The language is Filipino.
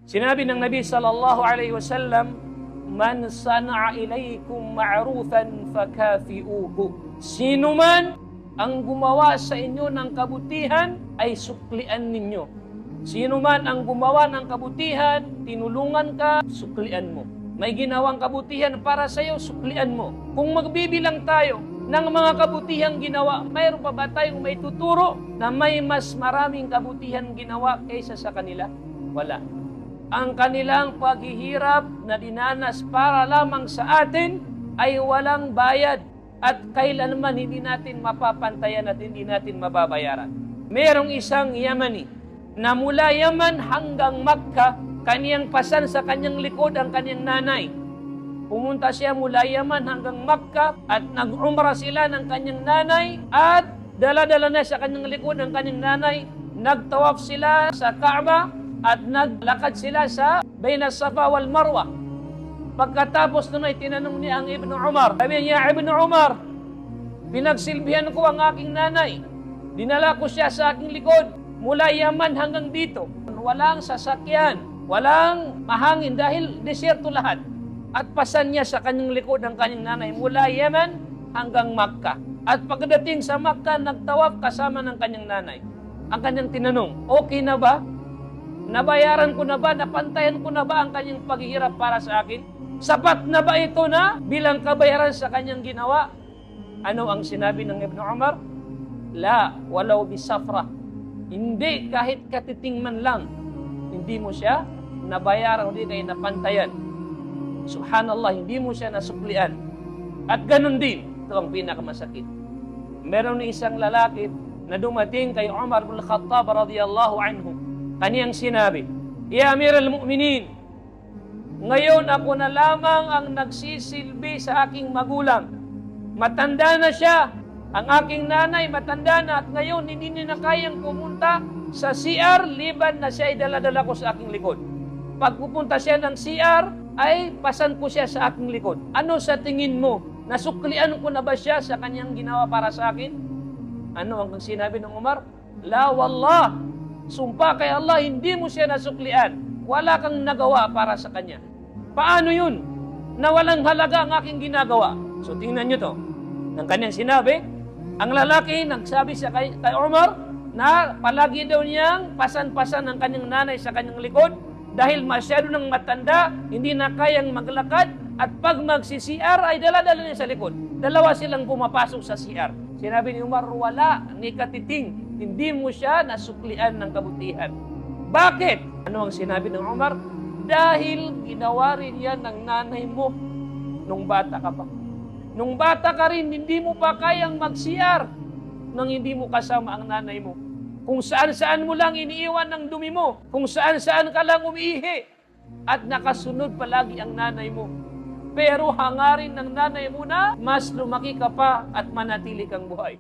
Sinabi ng Nabi sallallahu alaihi wasallam, "Man sana'a ilaykum ma'rufan fakafi'uhu." Sino man ang gumawa sa inyo ng kabutihan ay suklian ninyo. Sino man ang gumawa ng kabutihan, tinulungan ka, suklian mo. May ginawang kabutihan para sa iyo, suklian mo. Kung magbibilang tayo ng mga kabutihang ginawa, mayroon pa ba tayong may tuturo na may mas maraming kabutihan ginawa kaysa sa kanila? Wala. Ang kanilang paghihirap na dinanas para lamang sa atin ay walang bayad at kailanman hindi natin mapapantayan at hindi natin mababayaran. Merong isang Yamani na mula Yaman hanggang Makkah, kaniyang pasan sa kanyang likod ang kanyang nanay. Pumunta siya mula Yaman hanggang Makkah at nag-umrah sila ng kanyang nanay at dala-dala na sa kanyang likod ang kanyang nanay. Nagtawaf sila sa Kaaba at naglakad sila sa Baina Safa wal Marwa. Pagkatapos nun ay tinanong niya ang Ibn Umar. Sabi niya, Ibn Umar, pinagsilbihan ko ang aking nanay. Dinala ko siya sa aking likod mula Yaman hanggang dito. Walang sasakyan, walang mahangin dahil desierto lahat. At pasan niya sa kanyang likod ang kanyang nanay mula Yaman hanggang Makkah. At pagdating sa Makkah, nagtawaf kasama ng kanyang nanay. Ang kanyang tinanong, okay na ba? Nabayaran ko na ba? Napantayan ko na ba ang kanyang paghihirap para sa akin? Sapat na ba ito na bilang kabayaran sa kanyang ginawa? Ano ang sinabi ng Ibn Umar? La, walau bisafra. Hindi kahit katiting man lang. Hindi mo siya nabayaran, hindi kayo napantayan. Subhanallah, hindi mo siya nasuklian. At ganun din, ito ang pinakamasakit. Meron isang lalaki na dumating kay Umar bin Khattab radiyallahu anhu. Kaniyang sinabi, Ya Amir al-Mu'minin, ngayon ako na lamang ang nagsisilbi sa aking magulang. Matanda na siya. Ang aking nanay matanda na at ngayon hindi niya na kayang pumunta sa CR liban na siya ay dala-dala ko sa aking likod. Pag pupunta siya ng CR, ay pasan ko siya sa aking likod. Ano sa tingin mo? Nasuklian ko na ba siya sa kanyang ginawa para sa akin? Ano ang sinabi ng Umar? La wallah, sumpa kay Allah, hindi mo siya nasuklian. Wala kang nagawa para sa kanya. Paano yun? Na walang halaga ang aking ginagawa. So tingnan nyo to. Ang kanyang sinabi, ang lalaki nagsabi sa kay Umar na palagi daw niyang pasan-pasan ang kanyang nanay sa kanyang likod dahil masyado ng matanda, hindi na kayang maglakad at pag magsi-CR ay dala-dala niya sa likod. Dalawa silang pumapasok sa CR. Sinabi ni Umar, wala ni katiting, hindi mo siya nasuklian ng kabutihan. Bakit? Ano ang sinabi ng Umar? Dahil ginawa rin yan ng nanay mo nung bata ka pa. Nung bata ka rin, hindi mo pa kayang mag-CR nang hindi mo kasama ang nanay mo. Kung saan-saan mo lang iniiwan ng dumi mo. Kung saan-saan ka lang umiihi. At nakasunod palagi ang nanay mo. Pero hangarin ng nanay mo na mas lumaki ka pa at manatili kang buhay.